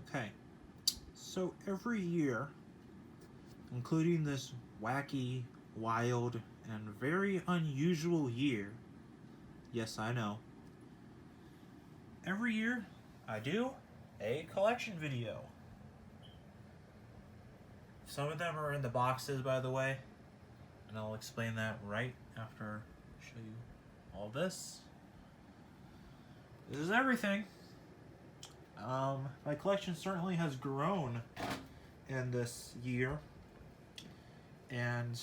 Okay, so every year, including this wacky, wild, and very unusual year, yes, I know, every year I do a collection video. Some of them are in the boxes, by the way, and I'll explain that right after I show you all this. This is everything. My collection certainly has grown in this year, and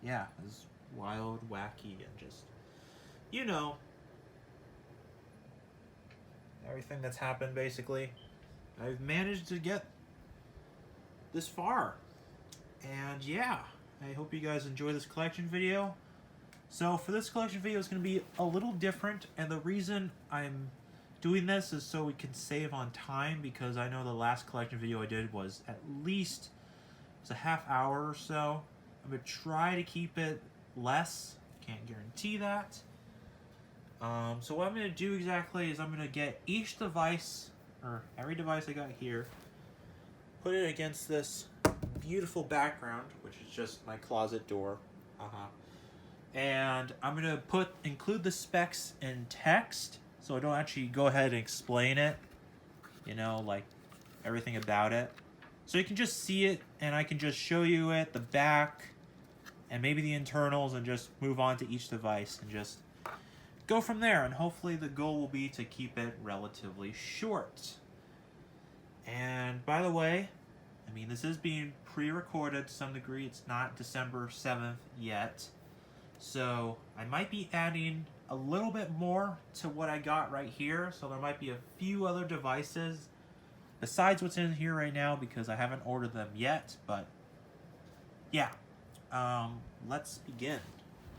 yeah, it's wild, wacky, and just, you know, everything that's happened basically. I've managed to get this far, and yeah, I hope you guys enjoy this collection video. So for this collection video, it's going to be a little different, and the reason I'm doing this is so we can save on time, because I know the last collection video I did was at least a half hour or so. I'm going to try to keep it less, can't guarantee that. So what I'm going to do exactly is I'm going to get each device, or every device I got here, put it against this beautiful background, which is just my closet door. And I'm going to include the specs in text, so I don't actually go ahead and explain it, you know, like everything about it. So you can just see it, and I can just show you it, the back, and maybe the internals, and just move on to each device and just go from there. And hopefully the goal will be to keep it relatively short. And by the way, I mean, this is being pre-recorded to some degree. It's not December 7th yet. So I might be adding a little bit more to what I got right here. So there might be a few other devices besides what's in here right now, because I haven't ordered them yet. But yeah, let's begin.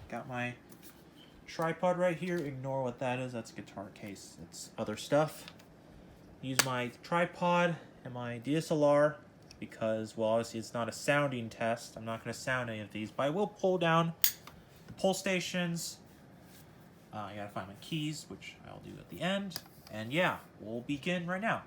Got my tripod right here. Ignore what that is. That's a guitar case. It's other stuff. Use my tripod and my DSLR because, well, obviously it's not a sounding test. I'm not going to sound any of these, but I will pull down the pull stations. I gotta find my keys, which I'll do at the end. And yeah, we'll begin right now.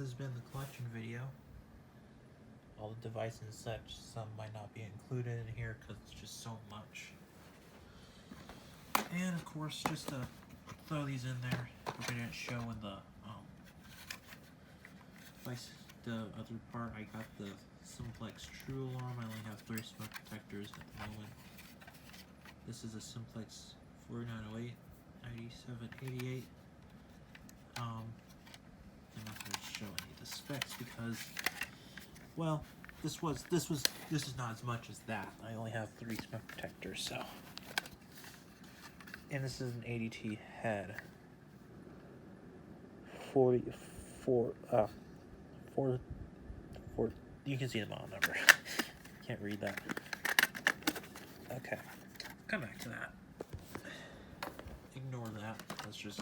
has been the collection video. All the devices and such, some might not be included in here because it's just so much. And of course, just to throw these in there, if I didn't show in the other part, I got the Simplex True Alarm. I only have 3 smoke detectors at the moment. This is a Simplex 4908, 9788. I'm not going to show any of the specs because, well, this is not as much as that. I only have 3 smoke detectors, so. And this is an ADT head. 44. You can see the model number. Can't read that. Okay, come back to that. Ignore that. That's just,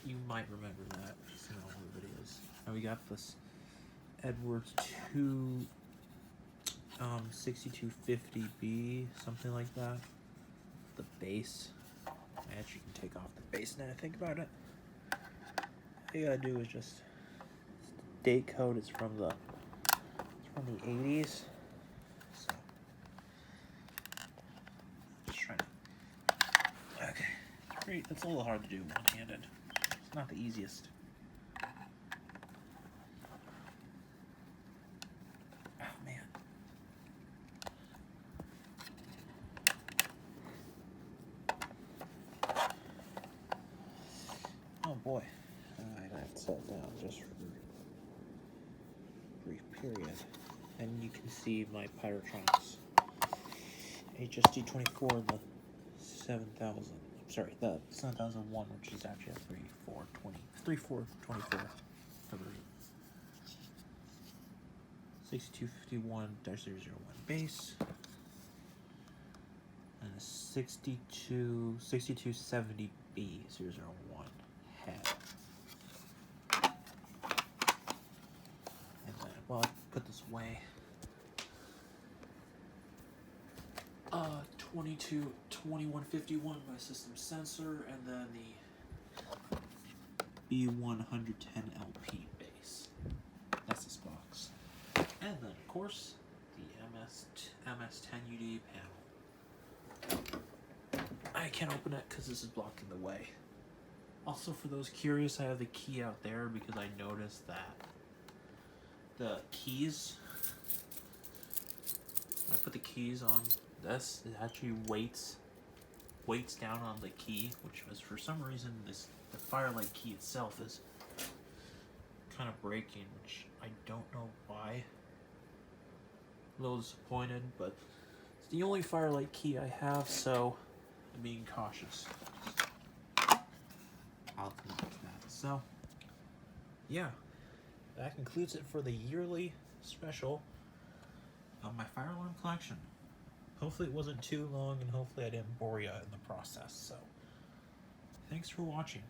you might remember that if you've seen all the videos. Now we got this Edwards 2 6250B, something like that. The base. I actually can take off the base now I think about it. All you gotta do is just date code is from the 80s. So just trying to, okay. It's great. That's a little hard to do one-handed. It's not the easiest. Oh man. Oh boy. I have to set down just for a brief period. And you can see my Pyrotronics HSD24, the 7000. Sorry, the 7001, which is actually a 3424 conversion. 6251-001 base. And a 6270B 001 head. And then, well, I'll put this away. 2151 by system sensor, and then the B110LP base. That's this box. And then, of course, the MS10UD panel. I can't open it because this is blocking the way. Also, for those curious, I have the key out there because I noticed that the keys, when I put the keys on this, it actually weights down on the key, which was for some reason the Firelight key itself is kind of breaking, which I don't know why. A little disappointed, but it's the only Firelight key I have, so I'm being cautious. I'll come back to that. So, yeah, that concludes it for the yearly special of my fire alarm collection. Hopefully it wasn't too long, and hopefully I didn't bore you in the process. So, thanks for watching.